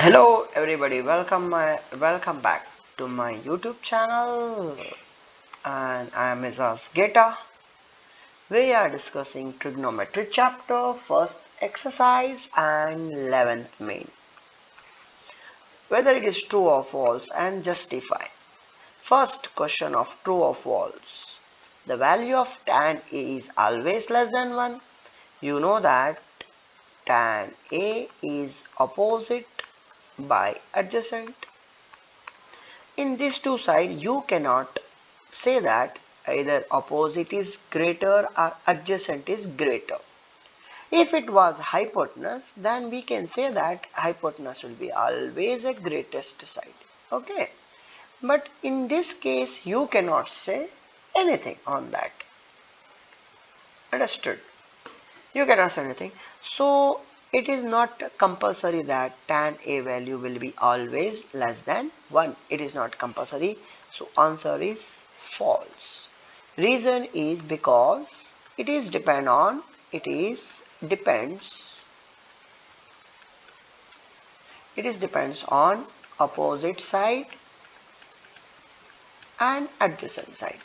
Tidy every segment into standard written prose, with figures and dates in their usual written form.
Hello everybody, welcome back to my YouTube channel, and I am Mrs. Geta. We are discussing trigonometry chapter, first exercise and 11th main. Whether it is true or false and justify. First question of true or false. The value of tan A is always less than 1. You know that tan A is opposite by adjacent. In these two sides, you cannot say that either opposite is greater or adjacent is greater. If it was hypotenuse, then we can say that hypotenuse will be always a greatest side. Okay. But in this case, you cannot say anything on that. Understood? You cannot say anything. So it is not compulsory that tan A value will be always less than 1. It is not compulsory. So answer is false. Reason is because it depends on opposite side and adjacent side.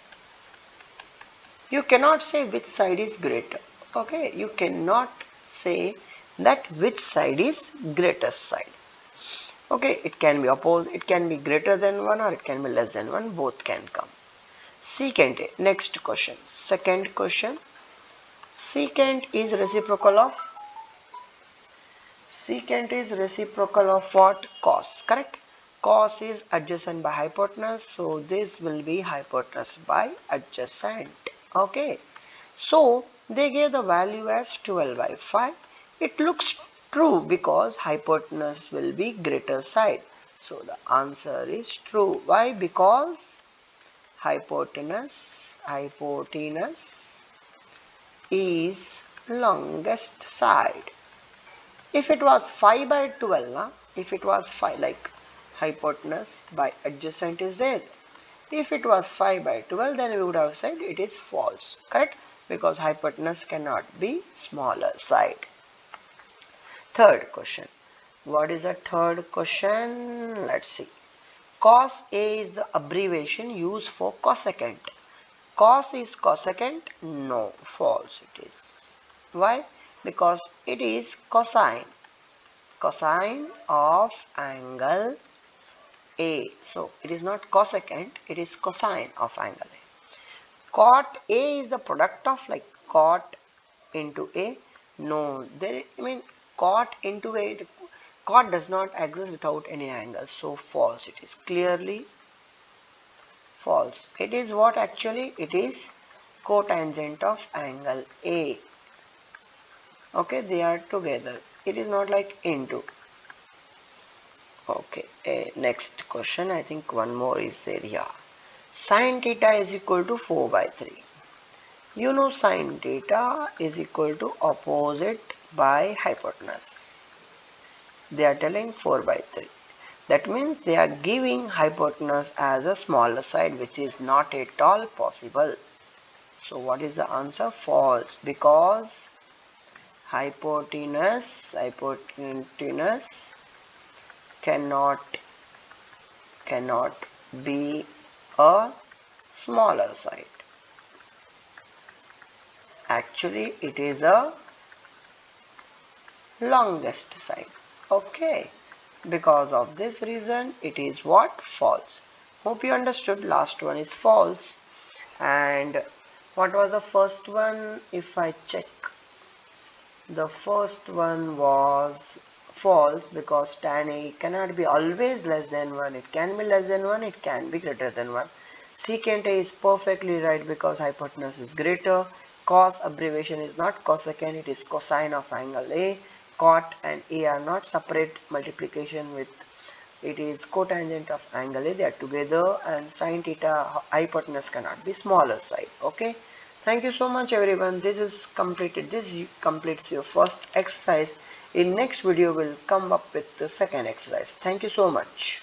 You cannot say which side is greater. Okay, you cannot say that which side is greatest side. Okay, it can be opposite, it can be greater than 1 or it can be less than 1, both can come. Next question. Second question. Secant is reciprocal of what? Cos, correct? Cos is adjacent by hypotenuse, so this will be hypotenuse by adjacent. Okay, so they gave the value as 12 by 5. It looks true because hypotenuse will be greater side. So the answer is true. Why? Because hypotenuse is longest side. If it was 5 by 12, if it was 5, like hypotenuse by adjacent is there. If it was 5 by 12, then we would have said it is false, correct? Because hypotenuse cannot be smaller side. Third question. What is the third question? Let's see. Cos A is the abbreviation used for cosecant. Cos is cosecant? No, false it is. Why? Because it is cosine of angle A. So it is not cosecant, it is cosine of angle A. Cot A is the product of like cot into A. No, cot into A, cot does not exist without any angle. So false, it is clearly false. It is what actually? It is cotangent of angle A. Okay, they are together. It is not like into. Okay, next question. I think one more is there. Yeah. Sin theta is equal to 4 by 3. You know sin theta is equal to opposite by hypotenuse. They are telling 4 by 3. That means they are giving hypotenuse as a smaller side, which is not at all possible. So what is the answer? False, because hypotenuse cannot be a smaller side. Actually, it is a longest side. Okay, because of this reason, it is what? False. Hope you understood. Last one is false. And what was the first one? If I check, the first one was false because tan A cannot be always less than 1. It can be less than 1, it can be greater than 1. Secant A is perfectly right because hypotenuse is greater. Cos abbreviation is not cosecant, it is cosine of angle A. Cot and A are not separate multiplication with, it is cotangent of angle A. They are together, and sin theta hypotenuse cannot be smaller side. Okay. Thank you so much everyone. This completes your first exercise. In next video we'll come up with the second exercise. Thank you so much.